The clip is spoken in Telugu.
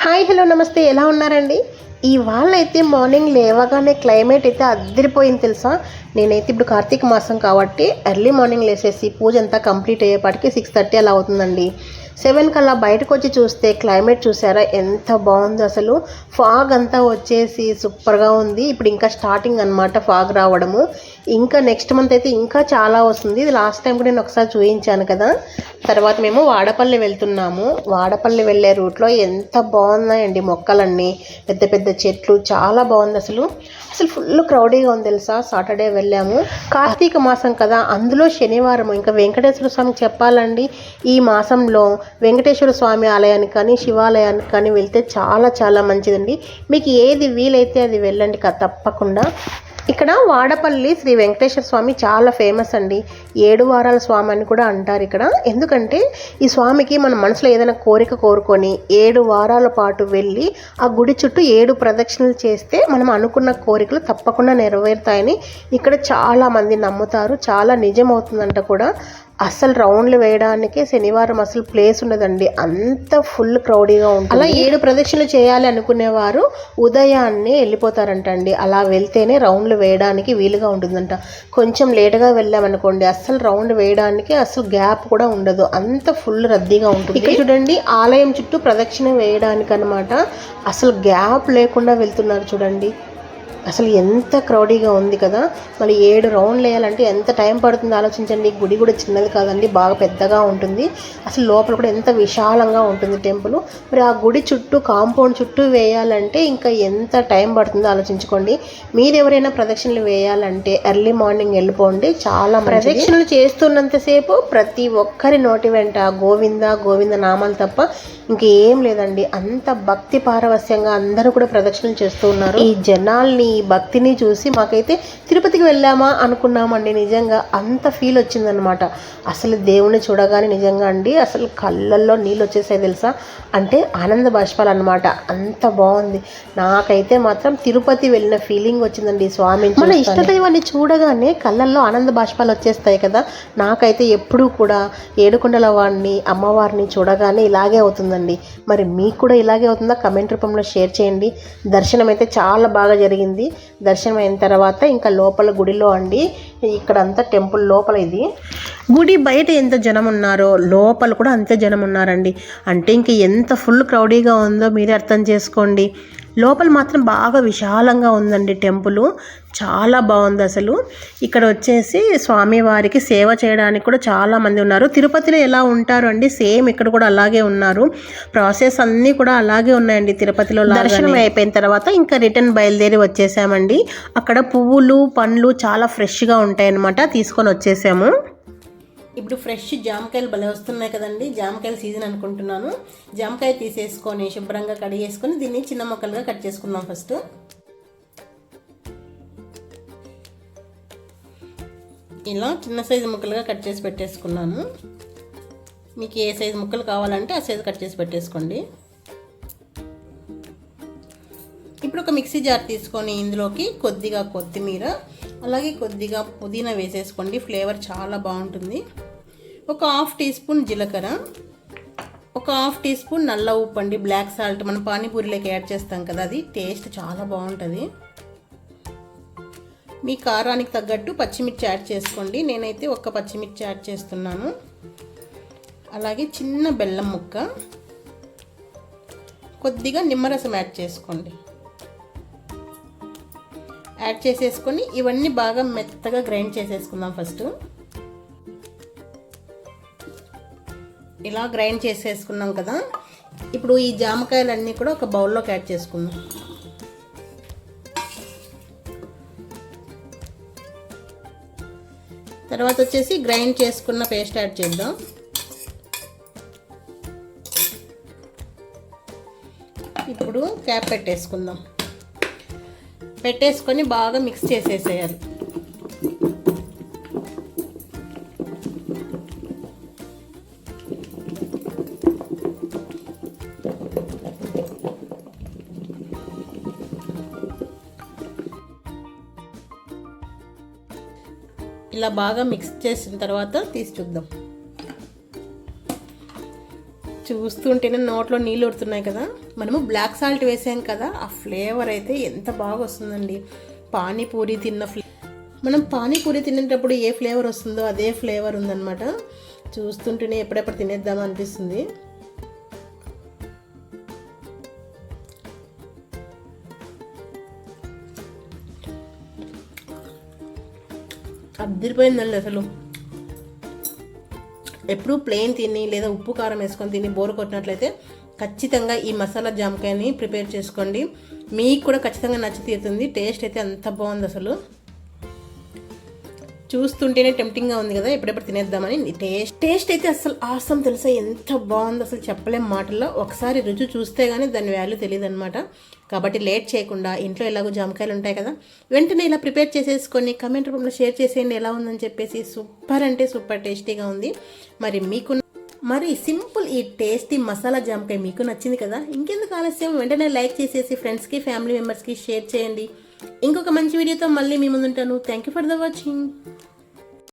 హాయ్ హలో నమస్తే, ఎలా ఉన్నారండి? ఇవాళ అయితే మార్నింగ్ లేవగానే క్లైమేట్ అయితే అద్దరిపోయింది తెలుసా. నేనైతే ఇప్పుడు కార్తీక మాసం కాబట్టి ఎర్లీ మార్నింగ్ లేసేసి పూజ అంతా కంప్లీట్ అయ్యేపాటికి 6:30 అలా అవుతుందండి. 7 కల్లా బయటకు వచ్చి చూస్తే క్లైమేట్ చూసారా ఎంత బాగుందో. అసలు ఫాగ్ అంతా వచ్చేసి సూపర్గా ఉంది. ఇప్పుడు ఇంకా స్టార్టింగ్ అనమాట ఫాగ్ రావడము. ఇంకా నెక్స్ట్ మంత్ అయితే ఇంకా చాలా వస్తుంది. ఇది లాస్ట్ టైం కూడా నేను ఒకసారి చూపించాను కదా. తర్వాత మేము వాడపల్లి వెళ్తున్నాము. వాడపల్లి వెళ్ళే రూట్లో ఎంత బాగున్నాయండి మొక్కలన్నీ, పెద్ద పెద్ద చెట్లు, చాలా బాగుంది. అసలు ఫుల్ క్రౌడీగా ఉంది తెలుసా. సాటర్డే వెళ్ళాము, కార్తీక మాసం కదా, అందులో శనివారం. ఇంకా వెంకటేశ్వర స్వామికి చెప్పాలండి, ఈ మాసంలో వెంకటేశ్వర స్వామి ఆలయానికి కానీ శివాలయానికి కానీ వెళ్తే చాలా చాలా మంచిదండి. మీకు ఏది వీలైతే అది వెళ్ళండి తప్పకుండా. ఇక్కడ వాడపల్లి శ్రీ వెంకటేశ్వర స్వామి చాలా ఫేమస్ అండి. 7 వారాల స్వామి అని కూడా అంటారు ఇక్కడ. ఎందుకంటే ఈ స్వామికి మన మనసులో ఏదైనా కోరిక కోరుకొని 7 వారాల పాటు వెళ్ళి ఆ గుడి చుట్టూ 7 ప్రదక్షిణలు చేస్తే మనం అనుకున్న కోరికలు తప్పకుండా నెరవేరుతాయని ఇక్కడ చాలామంది నమ్ముతారు. చాలా నిజమవుతుందంట కూడా. అసలు రౌండ్లు వేయడానికి శనివారం అసలు ప్లేస్ ఉండదండి, అంత ఫుల్ క్రౌడీగా ఉంటుంది. అలా 7 ప్రదక్షిణలు చేయాలి అనుకునేవారు ఉదయాన్నే వెళ్ళిపోతారంట అండి. అలా వెళ్తేనే రౌండ్లు వేయడానికి వీలుగా ఉంటుందంట. కొంచెం లేటుగా వెళ్ళామనుకోండి అసలు రౌండ్ వేయడానికి అసలు గ్యాప్ కూడా ఉండదు, అంత ఫుల్ రద్దీగా ఉంటుంది. ఇక్కడ చూడండి, ఆలయం చుట్టూ ప్రదక్షిణ వేయడానికి అనమాట అసలు గ్యాప్ లేకుండా వెళ్తున్నారు చూడండి. అసలు ఎంత క్రౌడీగా ఉంది కదా. మళ్ళీ 7 రౌండ్లు వేయాలంటే ఎంత టైం పడుతుందో ఆలోచించండి. గుడి కూడా చిన్నది కాదండి, బాగా పెద్దగా ఉంటుంది. అసలు లోపల కూడా ఎంత విశాలంగా ఉంటుంది టెంపుల్. మరి ఆ గుడి చుట్టూ కాంపౌండ్ చుట్టూ వేయాలంటే ఇంకా ఎంత టైం పడుతుందో ఆలోచించుకోండి. మీరు ఎవరైనా ప్రదక్షిణలు వేయాలంటే ఎర్లీ మార్నింగ్ వెళ్ళిపోండి. చాలా ప్రదక్షిణలు చేస్తున్నంతసేపు ప్రతి ఒక్కరి నోటి వెంట గోవింద గోవింద నామాలు తప్ప ఇంకేం లేదండి. అంత భక్తి పారవస్యంగా అందరూ కూడా ప్రదక్షిణలు చేస్తూ ఉన్నారు. ఈ జనాల్ని, ఈ భక్తిని చూసి మాకైతే తిరుపతికి వెళ్ళామా అనుకున్నామండి. నిజంగా అంత ఫీల్ వచ్చిందనమాట. అసలు దేవుని చూడగానే నిజంగా అండి అసలు కళ్ళల్లో నీళ్ళు వచ్చేసాయి తెలుసా. అంటే ఆనంద బాష్పాలు అనమాట, అంత బాగుంది. నాకైతే మాత్రం తిరుపతి వెళ్ళిన ఫీలింగ్ వచ్చిందండి స్వామిని. మన ఇష్టదైవాన్ని చూడగానే కళ్ళల్లో ఆనంద బాష్పాలు వచ్చేస్తాయి కదా. నాకైతే ఎప్పుడూ కూడా ఏడుకొండల వాడిని, అమ్మవారిని చూడగానే ఇలాగే అవుతుందండి. మరి మీకు కూడా ఇలాగే అవుతుందా? కమెంట్ రూపంలో షేర్ చేయండి. దర్శనం అయితే చాలా బాగా జరిగింది. దర్శనం అయిన తర్వాత ఇంకా లోపల గుడిలో అండి, ఇక్కడంతా టెంపుల్ లోపల, ఇది గుడి బయట ఎంత జనం ఉన్నారో లోపల కూడా అంతే జనం ఉన్నారండి. అంటే ఇంక ఎంత ఫుల్ క్రౌడీగా ఉందో మీరే అర్థం చేసుకోండి. లోపల మాత్రం బాగా విశాలంగా ఉందండి టెంపుల్, చాలా బాగుంది అసలు. ఇక్కడ వచ్చేసి స్వామివారికి సేవ చేయడానికి కూడా చాలామంది ఉన్నారు. తిరుపతిలో ఎలా ఉంటారు అండి, సేమ్ ఇక్కడ కూడా అలాగే ఉన్నారు. ప్రాసెస్ అన్నీ కూడా అలాగే ఉన్నాయండి తిరుపతిలో. దర్శనం అయిపోయిన తర్వాత ఇంకా రిటర్న్ బయలుదేరి వచ్చేసామండి. అక్కడ పువ్వులు పండ్లు చాలా ఫ్రెష్గా ఉంటాయన్నమాట, తీసుకొని వచ్చేసాము. ఇప్పుడు ఫ్రెష్ జామకాయలు భలే వస్తున్నాయి కదండి. జామకాయల సీజన్ అనుకుంటున్నాను. జామకాయ తీసేసుకొని శుభ్రంగా కడిగేసుకొని దీన్ని చిన్న ముక్కలుగా కట్ చేసుకుందాం. ఫస్ట్ ఇలా చిన్న సైజు ముక్కలుగా కట్ చేసి పెట్టేసుకున్నాను. మీకు ఏ సైజు ముక్కలు కావాలంటే ఆ సైజు కట్ చేసి పెట్టేసుకోండి. ఇప్పుడు ఒక మిక్సీ జార్ తీసుకొని ఇందులోకి కొద్దిగా కొత్తిమీర, అలాగే కొద్దిగా పుదీనా వేసేసుకోండి. ఫ్లేవర్ చాలా బాగుంటుంది. ఒక 1/2 టీ స్పూన్ జీలకర్ర, ఒక 1/2 టీ స్పూన్ నల్ల ఉప్పు అండి, బ్లాక్ సాల్ట్, మనం పానీపూరిలోకి యాడ్ చేస్తాం కదా, అది టేస్ట్ చాలా బాగుంటుంది. మీ కారానికి తగ్గట్టు పచ్చిమిర్చి యాడ్ చేసుకోండి. నేనైతే ఒక్క పచ్చిమిర్చి యాడ్ చేస్తున్నాను. అలాగే చిన్న బెల్లం ముక్క, కొద్దిగా నిమ్మరసం యాడ్ చేసుకోండి. యాడ్ చేసేసుకొని ఇవన్నీ బాగా మెత్తగా గ్రైండ్ చేసేసుకుందాం. ఫస్ట్ ఇలా గ్రైండ్ చేసేసుకున్నాం కదా. ఇప్పుడు ఈ జామకాయలన్నీ కూడా ఒక బౌల్లోకి యాడ్ చేసుకుందాం. తర్వాత వచ్చేసి గ్రైండ్ చేసుకున్న పేస్ట్ యాడ్ చేద్దాం. ఇప్పుడు క్యాప్ పెట్టేసుకుందాం. పెట్టేసుకొని బాగా మిక్స్ చేసేసేయాలి. ఇలా బాగా మిక్స్ చేసిన తర్వాత తీసి చూద్దాం. చూస్తుంటేనే నోట్లో నీళ్ళు ఉడుతున్నాయి కదా. మనము బ్లాక్ సాల్ట్ వేసాం కదా, ఆ ఫ్లేవర్ అయితే ఎంత బాగా వస్తుందండి. పానీపూరి మనం పానీపూరి తినేటప్పుడు ఏ ఫ్లేవర్ వస్తుందో అదే ఫ్లేవర్ ఉందన్నమాట. చూస్తుంటేనే ఎప్పుడెప్పుడు తినేద్దామా అనిపిస్తుంది. అద్దరిపోయిందండి అసలు. ఎప్పుడు ప్లెయిన్ తిని లేదా ఉప్పు కారం వేసుకొని తిని బోరు కొట్టినట్లయితే ఖచ్చితంగా ఈ మసాలా జామకాయని ప్రిపేర్ చేసుకోండి. మీకు కూడా ఖచ్చితంగా నచ్చి తీరుతుంది. టేస్ట్ అయితే అంత బాగుంది అసలు. చూస్తుంటేనే టెంప్టింగ్గా ఉంది కదా, ఎప్పుడెప్పుడు తినేద్దామని. టేస్ట్ అయితే అసలు ఆసం తెలుసా, ఎంత బాగుంది అసలు చెప్పలేం మాటల్లో. ఒకసారి రుచి చూస్తే కానీ దాని వాల్యూ తెలియదు అనమాట. కాబట్టి లేట్ చేయకుండా ఇంట్లో ఎలాగో జామకాయలు ఉంటాయి కదా, వెంటనే ఇలా ప్రిపేర్ చేసేసుకొని కమెంట్ రూపంలో షేర్ చేసేయండి ఎలా ఉందని చెప్పేసి. సూపర్ అంటే సూపర్ టేస్టీగా ఉంది. మరి సింపుల్ ఈ టేస్టీ మసాలా జామకాయ మీకు నచ్చింది కదా, ఇంకెందుకు ఆలస్యం, వెంటనే లైక్ చేసేసి ఫ్రెండ్స్కి ఫ్యామిలీ మెంబర్స్కి షేర్ చేయండి. ఇంకొక మంచి వీడియోతో మళ్ళీ మీ ముందుంటాను. Thank you for the watching.